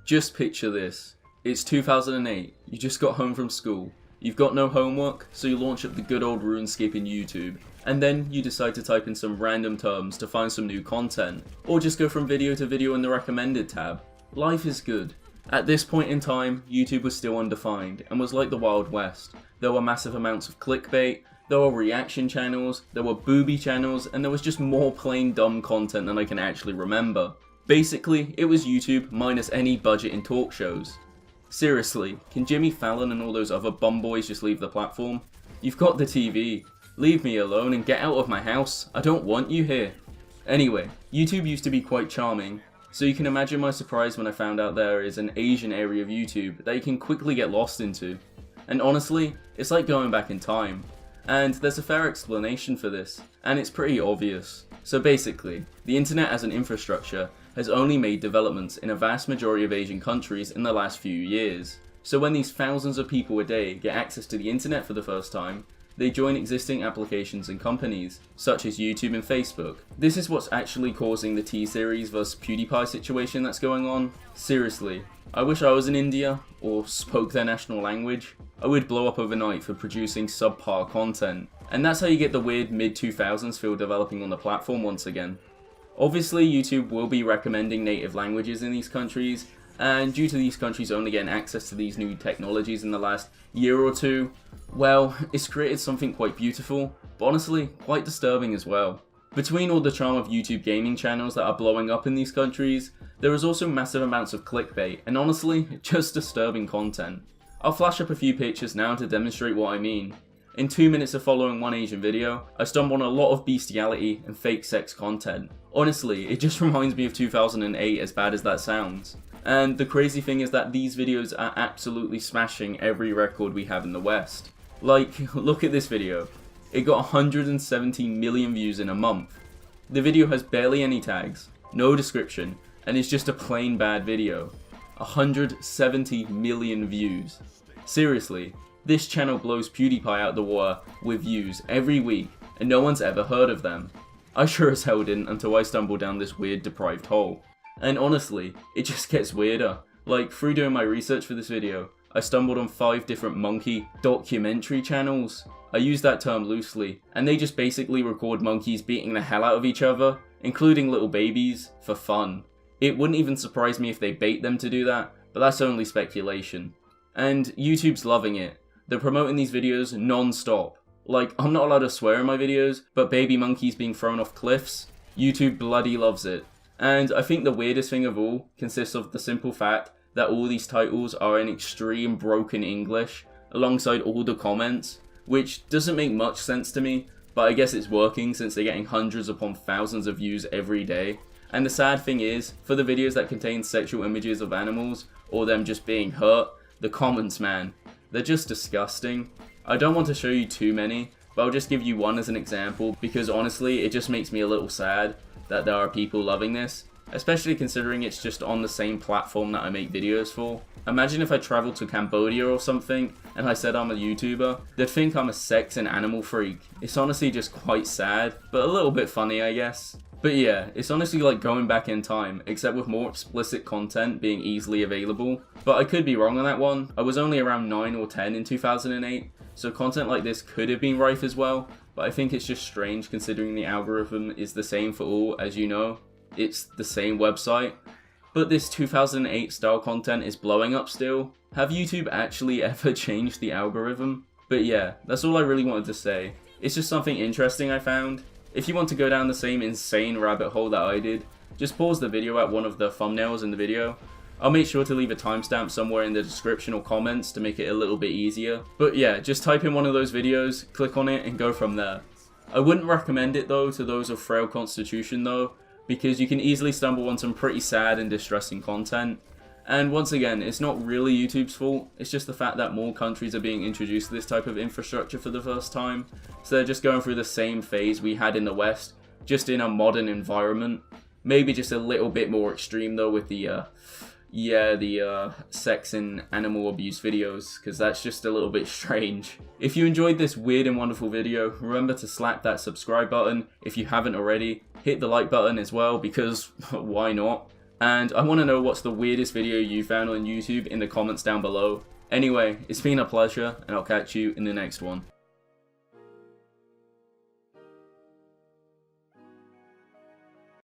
Just picture this. It's 2008, you just got home from school. You've got no homework, so you launch up the good old RuneScape in YouTube. And then you decide to type in some random terms to find some new content. Or just go from video to video in the recommended tab. Life is good. At this point in time, YouTube was still undefined and was like the Wild West. There were massive amounts of clickbait, there were reaction channels, there were booby channels, and there was just more plain dumb content than I can actually remember. Basically, it was YouTube minus any budget in talk shows. Seriously, can Jimmy Fallon and all those other bum boys just leave the platform? You've got the TV. Leave me alone and get out of my house. I don't want you here. Anyway, YouTube used to be quite charming, so you can imagine my surprise when I found out there is an Asian area of YouTube that you can quickly get lost into. And honestly, it's like going back in time. And there's a fair explanation for this, and it's pretty obvious. So basically, the internet as an infrastructure has only made developments in a vast majority of Asian countries in the last few years. So when these thousands of people a day get access to the internet for the first time, they join existing applications and companies, such as YouTube and Facebook. This is what's actually causing the T-Series vs PewDiePie situation that's going on. Seriously, I wish I was in India, or spoke their national language. I would blow up overnight for producing subpar content. And that's how you get the weird mid-2000s feel developing on the platform once again. Obviously, YouTube will be recommending native languages in these countries, and due to these countries only getting access to these new technologies in the last year or two, well, it's created something quite beautiful, but honestly, quite disturbing as well. Between all the charm of YouTube gaming channels that are blowing up in these countries, there is also massive amounts of clickbait, and honestly, just disturbing content. I'll flash up a few pictures now to demonstrate what I mean. In 2 minutes of following one Asian video, I stumbled on a lot of bestiality and fake sex content. Honestly, it just reminds me of 2008, as bad as that sounds. And the crazy thing is that these videos are absolutely smashing every record we have in the West. Like, look at this video. It got 170 million views in a month. The video has barely any tags, no description, and it's just a plain bad video. 170 million views. Seriously, this channel blows PewDiePie out the water with views every week, and no one's ever heard of them. I sure as hell didn't until I stumbled down this weird deprived hole. And honestly, it just gets weirder. Like, through doing my research for this video, I stumbled on 5 different monkey documentary channels. I use that term loosely, and they just basically record monkeys beating the hell out of each other, including little babies, for fun. It wouldn't even surprise me if they bait them to do that, but that's only speculation. And YouTube's loving it. They're promoting these videos non-stop. Like, I'm not allowed to swear in my videos, but baby monkeys being thrown off cliffs, YouTube bloody loves it. And I think the weirdest thing of all consists of the simple fact that all these titles are in extreme broken English, alongside all the comments, which doesn't make much sense to me, but I guess it's working since they're getting hundreds upon thousands of views every day. And the sad thing is, for the videos that contain sexual images of animals, or them just being hurt, the comments, man, they're just disgusting. I don't want to show you too many, but I'll just give you one as an example, because honestly, it just makes me a little sad that there are people loving this, especially considering it's just on the same platform that I make videos for. Imagine if I traveled to Cambodia or something, and I said I'm a YouTuber, they'd think I'm a sex and animal freak. It's honestly just quite sad, but a little bit funny, I guess. But yeah, it's honestly like going back in time, except with more explicit content being easily available. But I could be wrong on that one. I was only around 9 or 10 in 2008, so content like this could have been rife as well, but I think it's just strange considering the algorithm is the same for all, as you know. It's the same website. But this 2008 style content is blowing up still. Have YouTube actually ever changed the algorithm? But yeah, that's all I really wanted to say. It's just something interesting I found. If you want to go down the same insane rabbit hole that I did, just pause the video at one of the thumbnails in the video. I'll make sure to leave a timestamp somewhere in the description or comments to make it a little bit easier. But yeah, just type in one of those videos, click on it, and go from there. I wouldn't recommend it though to those of frail constitution though, because you can easily stumble on some pretty sad and distressing content. And once again, it's not really YouTube's fault, it's just the fact that more countries are being introduced to this type of infrastructure for the first time, so they're just going through the same phase we had in the West, just in a modern environment. Maybe just a little bit more extreme though with the sex and animal abuse videos, because that's just a little bit strange. If you enjoyed this weird and wonderful video, remember to slap that subscribe button if you haven't already. Hit the like button as well, because why not? And I want to know what's the weirdest video you found on YouTube in the comments down below. Anyway, it's been a pleasure, and I'll catch you in the next one.